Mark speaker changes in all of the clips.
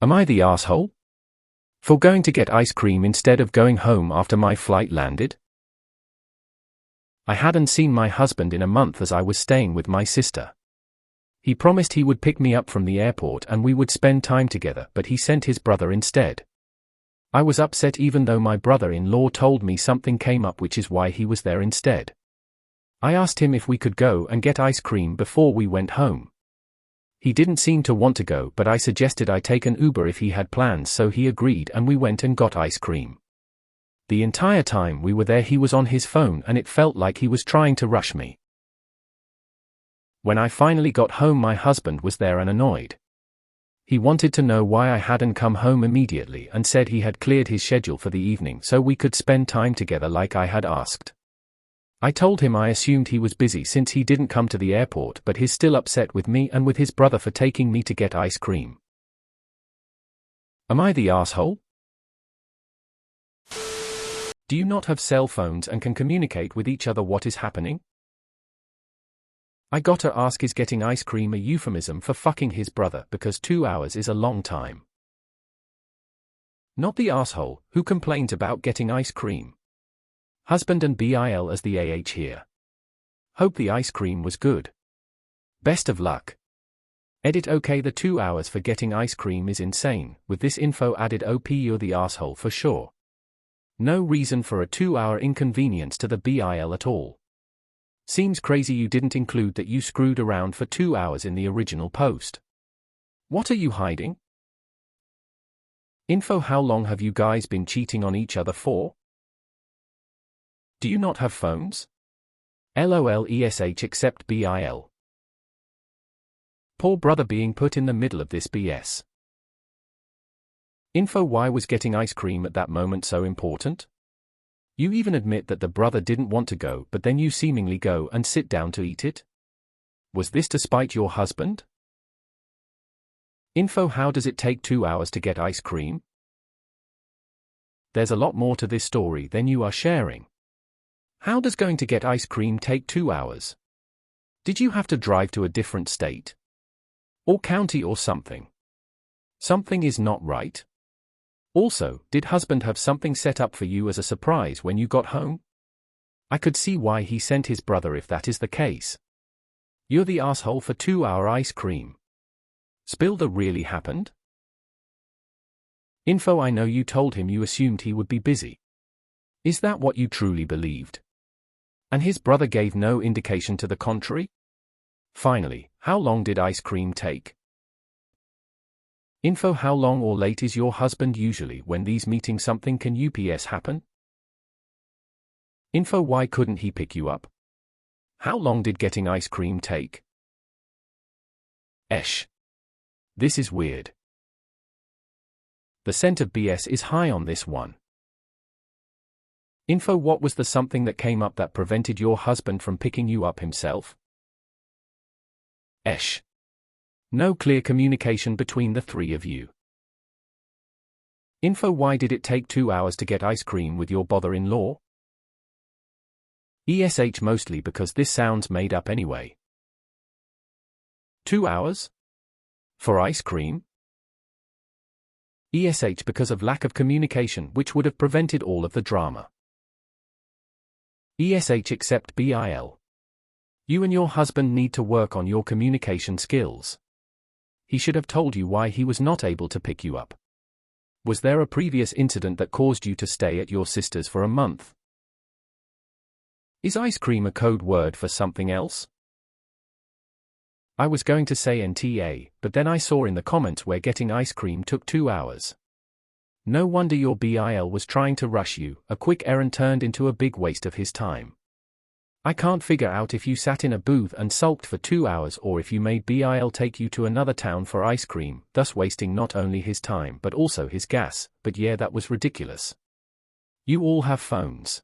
Speaker 1: Am I the asshole? For going to get ice cream instead of going home after my flight landed? I hadn't seen my husband in a month as I was staying with my sister. He promised he would pick me up from the airport and we would spend time together, but he sent his brother instead. I was upset even though my brother-in-law told me something came up, which is why he was there instead. I asked him if we could go and get ice cream before we went home. He didn't seem to want to go, but I suggested I take an Uber if he had plans, so he agreed and we went and got ice cream. The entire time we were there he was on his phone and it felt like he was trying to rush me. When I finally got home, my husband was there and annoyed. He wanted to know why I hadn't come home immediately and said he had cleared his schedule for the evening so we could spend time together like I had asked. I told him I assumed he was busy since he didn't come to the airport, but he's still upset with me and with his brother for taking me to get ice cream. Am I the asshole? Do you not have cell phones and can communicate with each other what is happening? I gotta ask, is getting ice cream a euphemism for fucking his brother, because 2 hours is a long time? Not the asshole who complained about getting ice cream. Husband and BIL as the AH here. Hope the ice cream was good. Best of luck. Edit. Okay, the 2 hours for getting ice cream is insane. With this info added, OP, you're the asshole for sure. No reason for a 2-hour inconvenience to the BIL at all. Seems crazy you didn't include that you screwed around for 2 hours in the original post. What are you hiding? Info. How long have you guys been cheating on each other for? Do you not have phones? LOL ESH except BIL. Poor brother being put in the middle of this BS. Info. Why was getting ice cream at that moment so important? You even admit that the brother didn't want to go, but then you seemingly go and sit down to eat it? Was this to spite your husband? Info. How does it take 2 hours to get ice cream? There's a lot more to this story than you are sharing. How does going to get ice cream take 2 hours? Did you have to drive to a different state? Or county or something? Something is not right. Also, did husband have something set up for you as a surprise when you got home? I could see why he sent his brother if that is the case. You're the asshole for 2-hour ice cream. Spill the really happened? Info. I know you told him you assumed he would be busy. Is that what you truly believed? And his brother gave no indication to the contrary? Finally, how long did ice cream take? Info. How long or late is your husband usually when these meetings? Something can UPS happen? Info. Why couldn't he pick you up? How long did getting ice cream take? Esh. This is weird. The scent of BS is high on this one. Info. What was the something that came up that prevented your husband from picking you up himself? Esh. No clear communication between the three of you. Info. Why did it take 2 hours to get ice cream with your brother-in-law? ESH. Mostly because this sounds made up anyway. 2 hours? For ice cream? ESH. Because of lack of communication, which would have prevented all of the drama. ESH. Except BIL. You and your husband need to work on your communication skills. He should have told you why he was not able to pick you up. Was there a previous incident that caused you to stay at your sister's for a month? Is ice cream a code word for something else? I was going to say NTA, but then I saw in the comments where getting ice cream took 2 hours. No wonder your BIL was trying to rush you. A quick errand turned into a big waste of his time. I can't figure out if you sat in a booth and sulked for 2 hours or if you made BIL take you to another town for ice cream, thus wasting not only his time but also his gas, but yeah, that was ridiculous. You all have phones.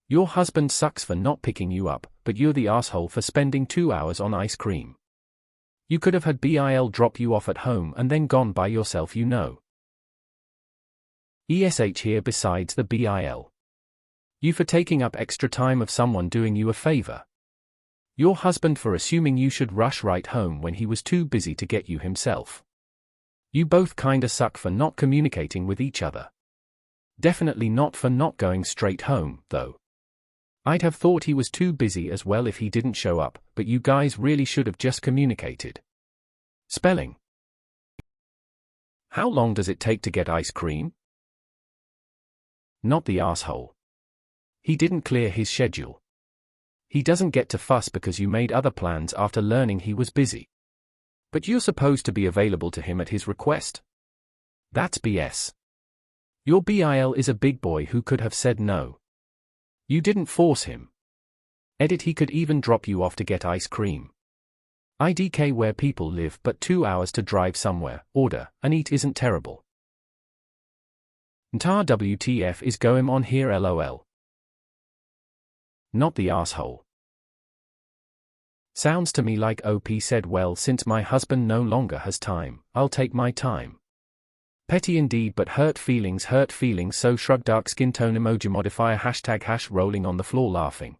Speaker 1: Your husband sucks for not picking you up, but you're the asshole for spending 2 hours on ice cream. You could have had BIL drop you off at home and then gone by yourself, you know. ESH here besides the BIL. You for taking up extra time of someone doing you a favor. Your husband for assuming you should rush right home when he was too busy to get you himself. You both kinda suck for not communicating with each other. Definitely not for not going straight home, though. I'd have thought he was too busy as well if he didn't show up, but you guys really should have just communicated. Spelling. How long does it take to get ice cream? Not the asshole. He didn't clear his schedule. He doesn't get to fuss because you made other plans after learning he was busy. But you're supposed to be available to him at his request. That's BS. Your BIL is a big boy who could have said no. You didn't force him. Edit. He could even drop you off to get ice cream. IDK where people live, but 2 hours to drive somewhere, order, and eat isn't terrible. Ntar WTF is going on here lol. Not the asshole. Sounds to me like OP said, well, since my husband no longer has time, I'll take my time. Petty indeed, but hurt feelings, so shrug. Dark skin tone emoji modifier ## rolling on the floor laughing.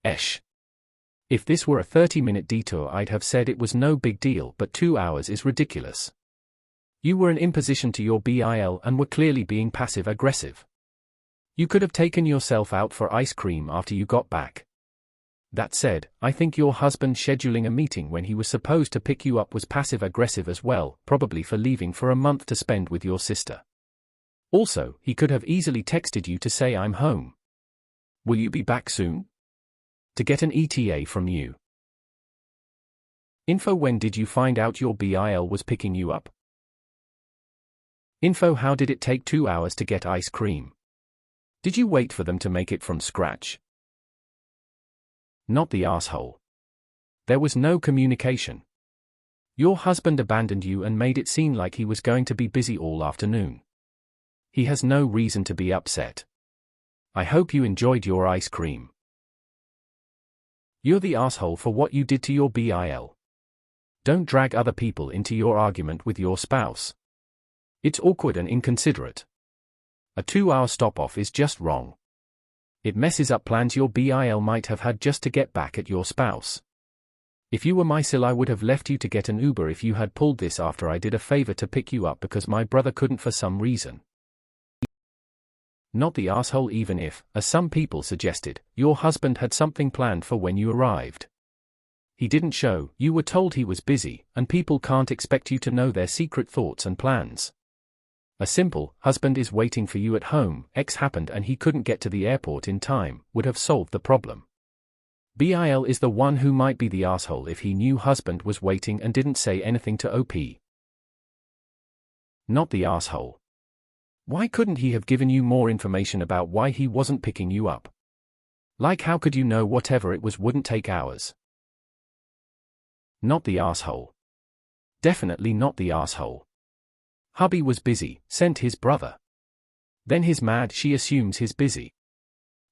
Speaker 1: Esh. If this were a 30-minute detour I'd have said it was no big deal, but 2 hours is ridiculous. You were an imposition to your BIL and were clearly being passive-aggressive. You could have taken yourself out for ice cream after you got back. That said, I think your husband scheduling a meeting when he was supposed to pick you up was passive-aggressive as well, probably for leaving for a month to spend with your sister. Also, he could have easily texted you to say I'm home. Will you be back soon? To get an ETA from you. Info. When did you find out your BIL was picking you up? Info. How did it take 2 hours to get ice cream? Did you wait for them to make it from scratch? Not the asshole. There was no communication. Your husband abandoned you and made it seem like he was going to be busy all afternoon. He has no reason to be upset. I hope you enjoyed your ice cream. You're the asshole for what you did to your BIL. Don't drag other people into your argument with your spouse. It's awkward and inconsiderate. A 2-hour stop-off is just wrong. It messes up plans your BIL might have had just to get back at your spouse. If you were my sil, I would have left you to get an Uber if you had pulled this after I did a favor to pick you up because my brother couldn't for some reason. Not the asshole. Even if, as some people suggested, your husband had something planned for when you arrived. He didn't show, you were told he was busy, and people can't expect you to know their secret thoughts and plans. A simple, husband is waiting for you at home, X happened and he couldn't get to the airport in time, would have solved the problem. BIL is the one who might be the asshole if he knew husband was waiting and didn't say anything to OP. Not the asshole. Why couldn't he have given you more information about why he wasn't picking you up? Like, how could you know whatever it was wouldn't take hours? Not the asshole. Definitely not the asshole. Hubby was busy, sent his brother. Then he's mad, she assumes he's busy.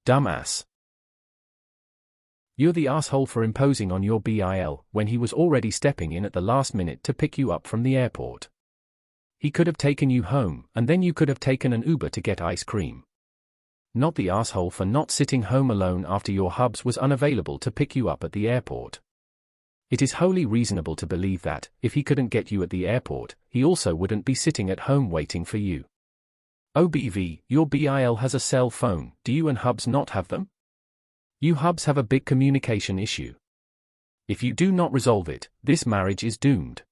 Speaker 1: Dumbass. You're the asshole for imposing on your BIL when he was already stepping in at the last minute to pick you up from the airport. He could have taken you home, and then you could have taken an Uber to get ice cream. Not the asshole for not sitting home alone after your hubs was unavailable to pick you up at the airport. It is wholly reasonable to believe that, if he couldn't get you at the airport, he also wouldn't be sitting at home waiting for you. OBV, your BIL has a cell phone, do you and hubs not have them? You hubs have a big communication issue. If you do not resolve it, this marriage is doomed.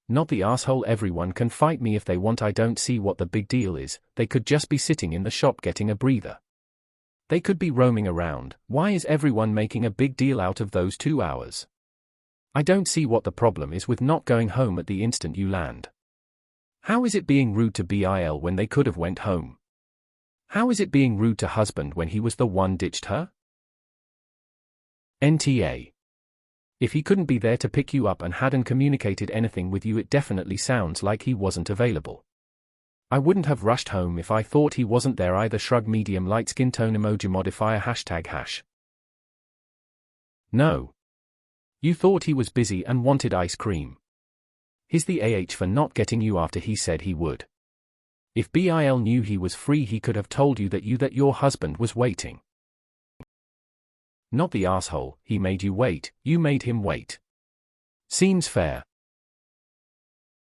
Speaker 1: Not the asshole. Everyone can fight me if they want, I don't see what the big deal is, they could just be sitting in the shop getting a breather. They could be roaming around, why is everyone making a big deal out of those 2 hours? I don't see what the problem is with not going home at the instant you land. How is it being rude to BIL when they could have went home? How is it being rude to husband when he was the one ditched her? NTA. If he couldn't be there to pick you up and hadn't communicated anything with you, it definitely sounds like he wasn't available. I wouldn't have rushed home if I thought he wasn't there either. Shrug medium light skin tone emoji modifier ##. No. You thought he was busy and wanted ice cream. He's the AH for not getting you after he said he would. If BIL knew he was free, he could have told you that your husband was waiting. Not the asshole, he made you wait, you made him wait. Seems fair.